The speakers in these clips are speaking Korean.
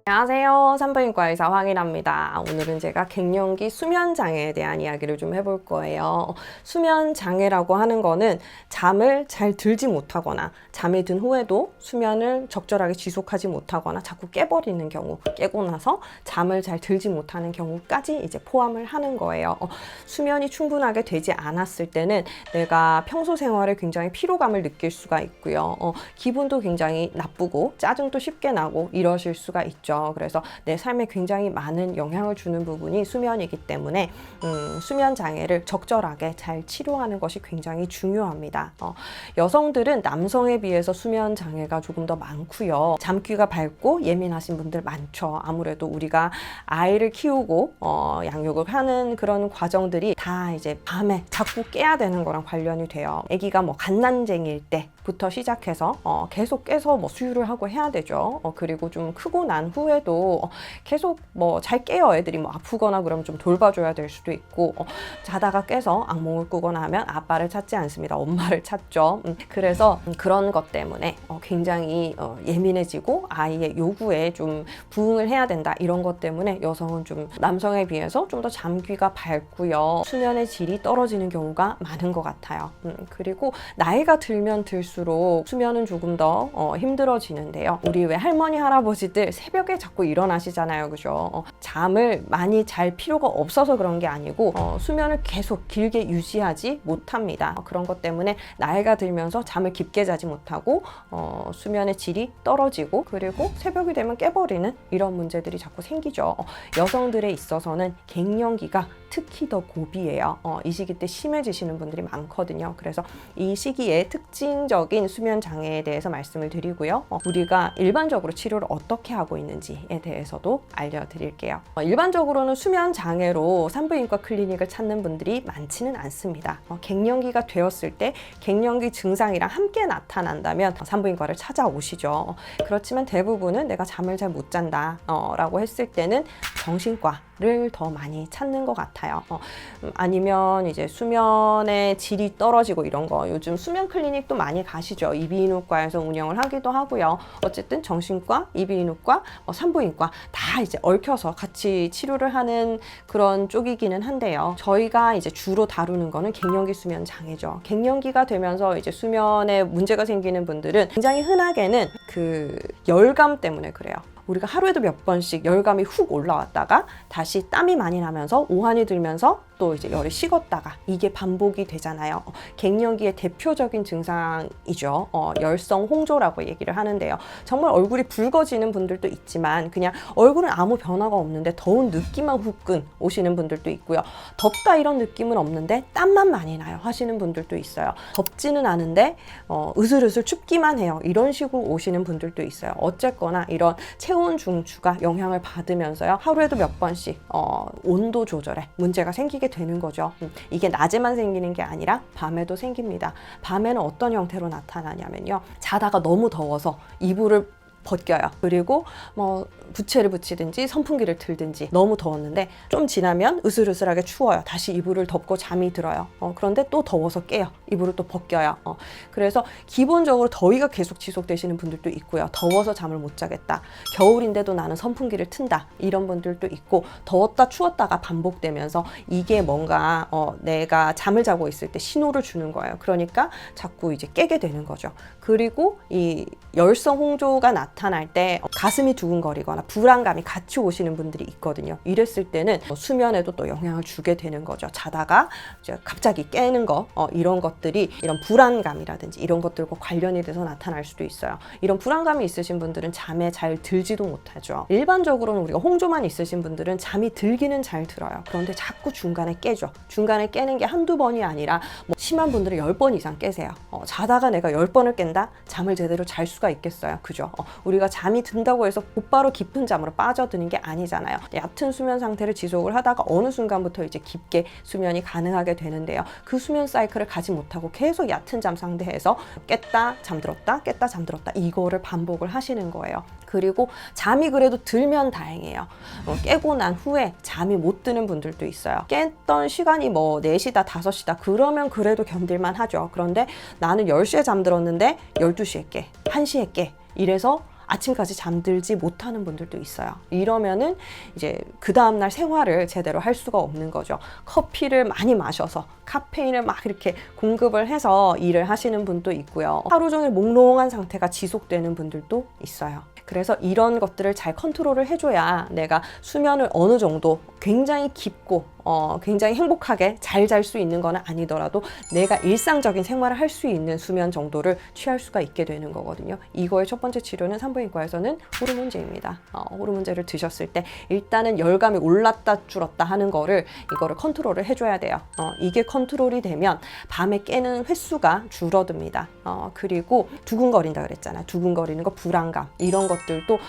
안녕하세요. 산부인과 의사 황인아입니다. 오늘은 제가 갱년기 수면장애에 대한 이야기를 좀 해볼 거예요. 수면장애라고 하는 거는 잠을 잘 들지 못하거나 잠이 든 후에도 수면을 적절하게 지속하지 못하거나 자꾸 깨버리는 경우, 깨고 나서 잠을 잘 들지 못하는 경우까지 이제 포함을 하는 거예요. 수면이 충분하게 되지 않았을 때는 내가 평소 생활에 굉장히 피로감을 느낄 수가 있고요. 기분도 굉장히 나쁘고 짜증도 쉽게 나고 이러실 수가 있죠. 그래서 내 삶에 굉장히 많은 영향을 주는 부분이 수면이기 때문에 수면 장애를 적절하게 잘 치료하는 것이 굉장히 중요합니다. 여성들은 남성에 비해서 수면 장애가 조금 더 많고요. 잠귀가 밝고 예민하신 분들 많죠. 아무래도 우리가 아이를 키우고 양육을 하는 그런 과정들이 다 이제 밤에 자꾸 깨야 되는 거랑 관련이 돼요. 아기가 뭐 갓난쟁이일 때부터 시작해서 계속 깨서 뭐 수유를 하고 해야 되죠. 그리고 좀 크고 난 후에도 계속 뭐 잘 깨요. 애들이 뭐 아프거나 그러면 좀 돌봐줘야 될 수도 있고 자다가 깨서 악몽을 꾸거나 하면 아빠를 찾지 않습니다. 엄마를 찾죠. 그래서 그런 것 때문에 굉장히 예민해지고 아이의 요구에 좀 부응을 해야 된다. 이런 것 때문에 여성은 좀 남성에 비해서 좀 더 잠귀가 밝고요. 수면의 질이 떨어지는 경우가 많은 것 같아요. 그리고 나이가 들면 들수록 수면은 조금 더 힘들어지는데요. 우리 왜 할머니 할아버지들 새벽에 자꾸 일어나시잖아요. 그죠? 잠을 많이 잘 필요가 없어서 그런 게 아니고 수면을 계속 길게 유지하지 못합니다. 그런 것 때문에 나이가 들면서 잠을 깊게 자지 못하고 수면의 질이 떨어지고 그리고 새벽이 되면 깨버리는 이런 문제들이 자꾸 생기죠. 여성들에 있어서는 갱년기가 특히 더 고비예요. 이 시기 때 심해지시는 분들이 많거든요. 그래서 이 시기에 특징적인 수면 장애에 대해서 말씀을 드리고요. 우리가 일반적으로 치료를 어떻게 하고 있는지에 대해서도 알려드릴게요. 일반적으로는 수면 장애로 산부인과 클리닉을 찾는 분들이 많지는 않습니다. 갱년기가 되었을 때 갱년기 증상이랑 함께 나타난다면 산부인과를 찾아오시죠. 그렇지만 대부분은 내가 잠을 잘 못 잔다 라고 했을 때는 정신과를 더 많이 찾는 것 같아요. 아니면 이제 수면의 질이 떨어지고 이런 거 요즘 수면 클리닉도 많이 가시죠. 이비인후과에서 운영을 하기도 하고요. 어쨌든 정신과, 이비인후과, 산부인과 다 이제 얽혀서 같이 치료를 하는 그런 쪽이기는 한데요. 저희가 이제 주로 다루는 거는 갱년기 수면 장애죠. 갱년기가 되면서 이제 수면에 문제가 생기는 분들은 굉장히 흔하게는 그 열감 때문에 그래요. 우리가 하루에도 몇 번씩 열감이 훅 올라왔다가 다시 땀이 많이 나면서 오한이 들면서 또 이제 열이 식었다가 이게 반복이 되잖아요. 갱년기의 대표적인 증상이죠. 열성 홍조라고 얘기를 하는데요. 정말 얼굴이 붉어지는 분들도 있지만 그냥 얼굴은 아무 변화가 없는데 더운 느낌만 후끈 오시는 분들도 있고요. 덥다 이런 느낌은 없는데 땀만 많이 나요 하시는 분들도 있어요. 덥지는 않은데 으슬으슬 춥기만 해요. 이런 식으로 오시는 분들도 있어요. 어쨌거나 이런 체온 중추가 영향을 받으면서요. 하루에도 몇 번씩 온도 조절에 문제가 생기게 되는 거죠. 이게 낮에만 생기는 게 아니라 밤에도 생깁니다. 밤에는 어떤 형태로 나타나냐면요. 자다가 너무 더워서 이불을 벗겨요. 그리고 뭐 부채를 붙이든지 선풍기를 틀든지 너무 더웠는데 좀 지나면 으슬으슬하게 추워요. 다시 이불을 덮고 잠이 들어요. 그런데 또 더워서 깨요. 이불을 또 벗겨요. 그래서 기본적으로 더위가 계속 지속되시는 분들도 있고요. 더워서 잠을 못 자겠다. 겨울인데도 나는 선풍기를 튼다. 이런 분들도 있고 더웠다 추웠다가 반복되면서 이게 뭔가 내가 잠을 자고 있을 때 신호를 주는 거예요. 그러니까 자꾸 이제 깨게 되는 거죠. 그리고 이 열성 홍조가 나타날 때 가슴이 두근거리거나 불안감이 같이 오시는 분들이 있거든요. 이랬을 때는 수면에도 또 영향을 주게 되는 거죠. 자다가 이제 갑자기 깨는 거 이런 것들이 이런 불안감이라든지 이런 것들과 관련이 돼서 나타날 수도 있어요. 이런 불안감이 있으신 분들은 잠에 잘 들지도 못하죠. 일반적으로는 우리가 홍조만 있으신 분들은 잠이 들기는 잘 들어요. 그런데 자꾸 중간에 깨죠. 중간에 깨는 게 한두 번이 아니라 심한 분들은 10번 이상 깨세요. 자다가 내가 10번을 깬다? 잠을 제대로 잘 수가 있겠어요. 그죠? 우리가 잠이 든다고 해서 곧바로 깊은 잠으로 빠져드는 게 아니잖아요. 얕은 수면 상태를 지속을 하다가 어느 순간부터 이제 깊게 수면이 가능하게 되는데요. 그 수면 사이클을 가지 못하고 계속 얕은 잠 상태에서 깼다 잠들었다 깼다 잠들었다 이거를 반복을 하시는 거예요. 그리고 잠이 그래도 들면 다행이에요. 깨고 난 후에 잠이 못 드는 분들도 있어요. 깼던 시간이 뭐 4시다 5시다 그러면 그래도 견딜만 하죠. 그런데 나는 10시에 잠들었는데 12시에 깨 1시에 깨 이래서 아침까지 잠들지 못하는 분들도 있어요. 이러면은 이제 그 다음날 생활을 제대로 할 수가 없는 거죠. 커피를 많이 마셔서 카페인을 막 이렇게 공급을 해서 일을 하시는 분도 있고요. 하루 종일 몽롱한 상태가 지속되는 분들도 있어요. 그래서 이런 것들을 잘 컨트롤을 해줘야 내가 수면을 어느 정도 굉장히 깊고 굉장히 행복하게 잘 잘 수 있는 건 아니더라도 내가 일상적인 생활을 할 수 있는 수면 정도를 취할 수가 있게 되는 거거든요. 이거의 첫 번째 치료는 산부인과에서는 호르몬제입니다. 호르몬제를 드셨을 때 일단은 열감이 올랐다 줄었다 하는 이거를 컨트롤을 해줘야 돼요. 이게 컨트롤이 되면 밤에 깨는 횟수가 줄어듭니다. 그리고 두근거린다 그랬잖아요. 두근거리는 거, 불안감 이런 것들도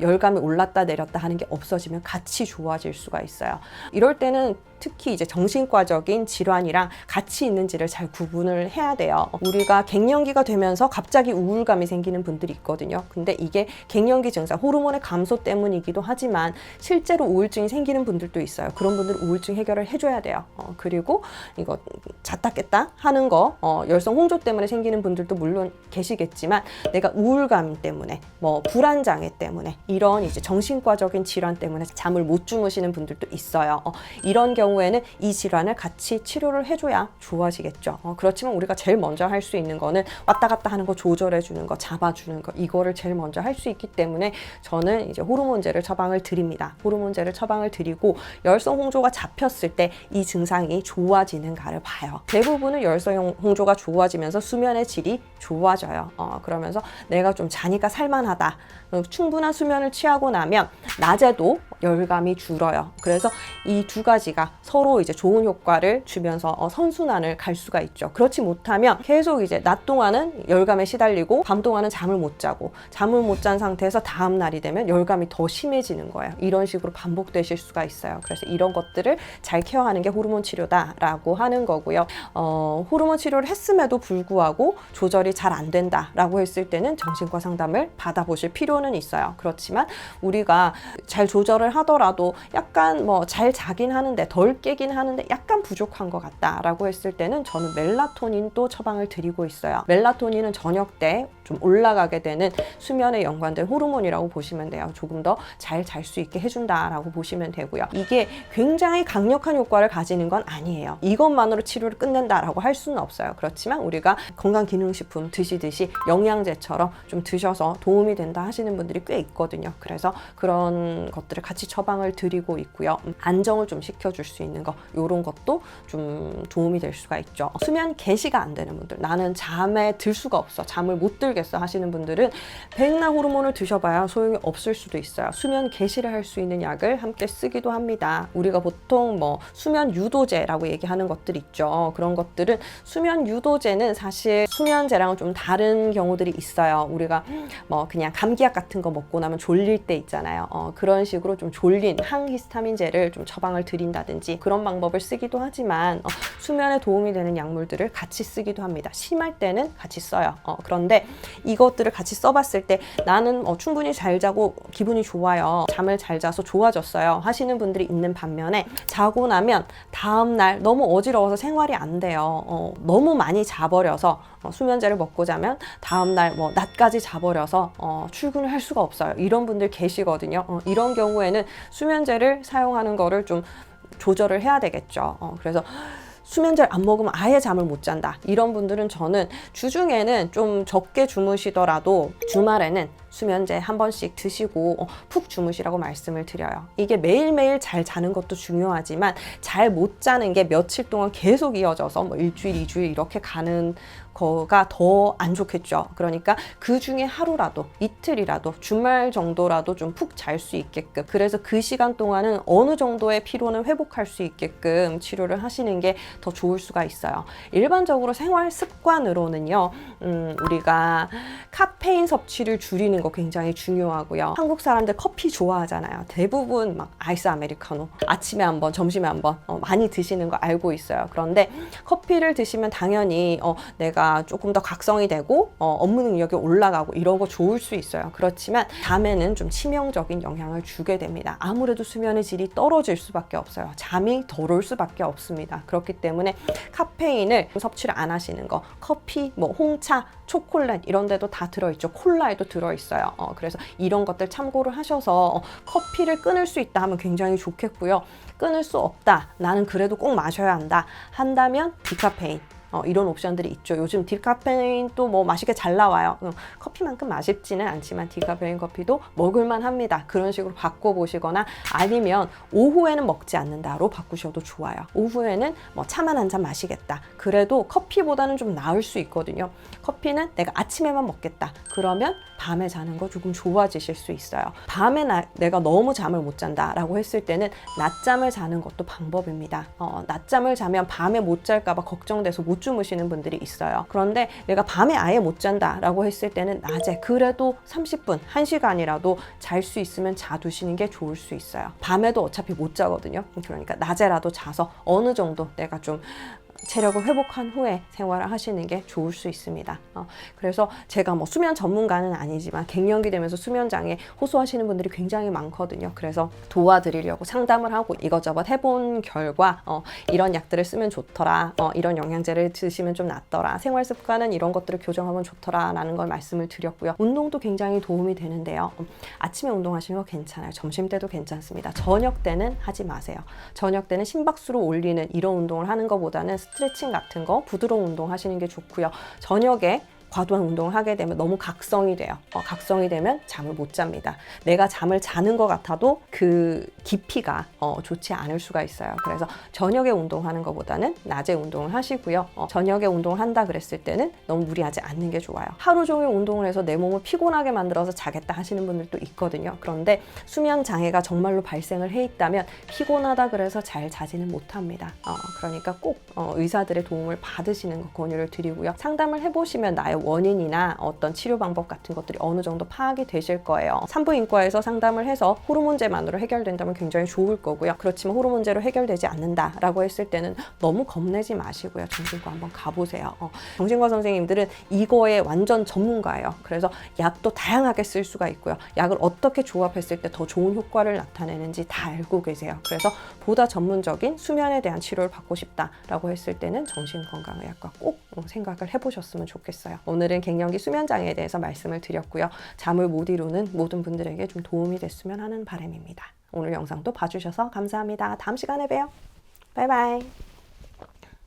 열감이 올랐다 내렸다 하는 게 없어지면 같이 좋아질 수가 있어요. 이럴 때는 특히 이제 정신과적인 질환이랑 같이 있는지를 잘 구분을 해야 돼요. 우리가 갱년기가 되면서 갑자기 우울감이 생기는 분들이 있거든요. 근데 이게 갱년기 증상, 호르몬의 감소 때문이기도 하지만 실제로 우울증이 생기는 분들도 있어요. 그런 분들은 우울증 해결을 해줘야 돼요. 그리고 이거 잤다 깼다 하는 거, 열성 홍조 때문에 생기는 분들도 물론 계시겠지만 내가 우울감 때문에 뭐 불안 장애 때문에 이런 이제 정신과적인 질환 때문에 잠을 못 주무시는 분들도 있어요. 이런 경우에는 이 질환을 같이 치료를 해줘야 좋아지겠죠. 그렇지만 우리가 제일 먼저 할 수 있는 거는 왔다 갔다 하는 거 조절해 주는 거, 잡아주는 거, 이거를 제일 먼저 할 수 있기 때문에 저는 이제 호르몬제를 처방을 드립니다. 호르몬제를 처방을 드리고 열성 홍조가 잡혔을 때 이 증상이 좋아지는가를 봐요. 대부분은 열성 홍조가 좋아지면서 수면의 질이 좋아져요. 그러면서 내가 좀 자니까 살만하다. 충분한 수면을 취하고 나면 낮에도 열감이 줄어요. 그래서 이 두 가지가 서로 이제 좋은 효과를 주면서 선순환을 갈 수가 있죠. 그렇지 못하면 계속 이제 낮 동안은 열감에 시달리고 밤 동안은 잠을 못 자고 잠을 못 잔 상태에서 다음 날이 되면 열감이 더 심해지는 거예요. 이런 식으로 반복되실 수가 있어요. 그래서 이런 것들을 잘 케어하는 게 호르몬 치료다라고 하는 거고요. 호르몬 치료를 했음에도 불구하고 조절이 잘 안 된다라고 했을 때는 정신과 상담을 받아보실 필요는 있어요. 그렇지만 우리가 잘 조절을 하더라도 약간 뭐 잘 자긴 하는데 덜 깨긴 하는데 약간 부족한 것 같다라고 했을 때는 저는 멜라토닌도 처방을 드리고 있어요. 멜라토닌은 저녁 때 좀 올라가게 되는 수면에 연관된 호르몬이라고 보시면 돼요. 조금 더 잘 잘 수 있게 해준다라고 보시면 되고요. 이게 굉장히 강력한 효과를 가지는 건 아니에요. 이것만으로 치료를 끝낸다라고 할 수는 없어요. 그렇지만 우리가 건강기능식품 드시듯이 영양제처럼 좀 드셔서 도움이 된다 하시는 분들이 꽤 있거든요. 그래서 그런 것들을 같이 처방을 드리고 있고요. 안정을 좀 시켜줄 수 있는 거, 이런 것도 좀 도움이 될 수가 있죠. 수면 개시가 안 되는 분들, 나는 잠에 들 수가 없어, 잠을 못 들겠어 하시는 분들은 백날 호르몬을 드셔봐야 소용이 없을 수도 있어요. 수면 개시를 할 수 있는 약을 함께 쓰기도 합니다. 우리가 보통 뭐 수면 유도제라고 얘기하는 것들 있죠. 그런 것들은 수면 유도제는 사실 수면제랑은 좀 다른 경우들이 있어요. 우리가 뭐 그냥 감기약 같은 거 먹고 나면 졸릴 때 있잖아요. 그런 식으로 좀 졸린 항히스타민제를 좀 처방을 드린다든지 그런 방법을 쓰기도 하지만 수면에 도움이 되는 약물들을 같이 쓰기도 합니다. 심할 때는 같이 써요. 그런데 이것들을 같이 써봤을 때 나는 충분히 잘 자고 기분이 좋아요, 잠을 잘 자서 좋아졌어요 하시는 분들이 있는 반면에 자고 나면 다음날 너무 어지러워서 생활이 안 돼요. 너무 많이 자버려서 수면제를 먹고 자면 다음날 뭐 낮까지 자버려서 출근을 할 수가 없어요. 이런 분들 계시거든요. 이런 경우에는 수면제를 사용하는 거를 좀 조절을 해야 되겠죠. 그래서 수면제를 안 먹으면 아예 잠을 못 잔다, 이런 분들은 저는 주중에는 좀 적게 주무시더라도 주말에는 수면제 한 번씩 드시고 푹 주무시라고 말씀을 드려요. 이게 매일매일 잘 자는 것도 중요하지만 잘 못 자는 게 며칠 동안 계속 이어져서 뭐 일주일, 2주일 이렇게 가는 거가 더 안 좋겠죠. 그러니까 그 중에 하루라도, 이틀이라도, 주말 정도라도 좀 푹 잘 수 있게끔, 그래서 그 시간 동안은 어느 정도의 피로는 회복할 수 있게끔 치료를 하시는 게 더 좋을 수가 있어요. 일반적으로 생활 습관으로는요, 우리가 카페인 섭취를 줄이는 거 굉장히 중요하고요. 한국 사람들 커피 좋아하잖아요. 대부분 막 아이스 아메리카노 아침에 한 번, 점심에 한 번 많이 드시는 거 알고 있어요. 그런데 커피를 드시면 당연히 내가 조금 더 각성이 되고 업무 능력이 올라가고 이런 거 좋을 수 있어요. 그렇지만 잠에는 좀 치명적인 영향을 주게 됩니다. 아무래도 수면의 질이 떨어질 수밖에 없어요. 잠이 덜 올 수밖에 없습니다. 그렇기 때문에 카페인을 섭취를 안 하시는 거, 커피, 뭐 홍차, 초콜릿 이런 데도 다 들어있죠. 콜라에도 들어있어요. 있어요. 그래서 이런 것들 참고를 하셔서 커피를 끊을 수 있다 하면 굉장히 좋겠고요. 끊을 수 없다, 나는 그래도 꼭 마셔야 한다 한다면 디카페인, 이런 옵션들이 있죠. 요즘 디카페인도 뭐 맛있게 잘 나와요. 커피만큼 맛있지는 않지만 디카페인 커피도 먹을만 합니다. 그런 식으로 바꿔보시거나 아니면 오후에는 먹지 않는다로 바꾸셔도 좋아요. 오후에는 뭐 차만 한 잔 마시겠다. 그래도 커피보다는 좀 나을 수 있거든요. 커피는 내가 아침에만 먹겠다. 그러면 밤에 자는 거 조금 좋아지실 수 있어요. 밤에 내가 너무 잠을 못 잔다 라고 했을 때는 낮잠을 자는 것도 방법입니다. 낮잠을 자면 밤에 못 잘까 봐 걱정돼서 못 주무시는 분들이 있어요. 그런데 내가 밤에 아예 못 잔다 라고 했을 때는 낮에 그래도 30분, 1시간이라도 잘 수 있으면 자두시는 게 좋을 수 있어요. 밤에도 어차피 못 자거든요. 그러니까 낮에라도 자서 어느 정도 내가 좀 체력을 회복한 후에 생활을 하시는 게 좋을 수 있습니다. 그래서 제가 뭐 수면 전문가는 아니지만 갱년기 되면서 수면장애 호소하시는 분들이 굉장히 많거든요. 그래서 도와드리려고 상담을 하고 이것저것 해본 결과 이런 약들을 쓰면 좋더라, 이런 영양제를 드시면 좀 낫더라, 생활 습관은 이런 것들을 교정하면 좋더라 라는 걸 말씀을 드렸고요. 운동도 굉장히 도움이 되는데요. 아침에 운동하시는 거 괜찮아요. 점심 때도 괜찮습니다. 저녁 때는 하지 마세요. 저녁 때는 심박수를 올리는 이런 운동을 하는 것보다는 스트레칭 같은 거 부드러운 운동 하시는 게 좋고요. 저녁에 과도한 운동을 하게 되면 너무 각성이 돼요. 각성이 되면 잠을 못 잡니다. 내가 잠을 자는 것 같아도 그 깊이가 좋지 않을 수가 있어요. 그래서 저녁에 운동하는 것보다는 낮에 운동을 하시고요. 저녁에 운동을 한다 그랬을 때는 너무 무리하지 않는 게 좋아요. 하루 종일 운동을 해서 내 몸을 피곤하게 만들어서 자겠다 하시는 분들도 있거든요. 그런데 수면 장애가 정말로 발생을 해 있다면 피곤하다 그래서 잘 자지는 못합니다. 그러니까 꼭 의사들의 도움을 받으시는 거 권유를 드리고요. 상담을 해보시면 나의 원인이나 어떤 치료 방법 같은 것들이 어느 정도 파악이 되실 거예요. 산부인과에서 상담을 해서 호르몬제만으로 해결된다면 굉장히 좋을 거고요. 그렇지만 호르몬제로 해결되지 않는다라고 했을 때는 너무 겁내지 마시고요. 정신과 한번 가보세요. 정신과 선생님들은 이거에 완전 전문가예요. 그래서 약도 다양하게 쓸 수가 있고요. 약을 어떻게 조합했을 때 더 좋은 효과를 나타내는지 다 알고 계세요. 그래서 보다 전문적인 수면에 대한 치료를 받고 싶다라고 했을 때는 정신건강의학과 꼭 생각을 해보셨으면 좋겠어요. 오늘은 갱년기 수면장애에 대해서 말씀을 드렸고요. 잠을 못 이루는 모든 분들에게 좀 도움이 됐으면 하는 바람입니다. 오늘 영상도 봐주셔서 감사합니다. 다음 시간에 봬요. 바이바이.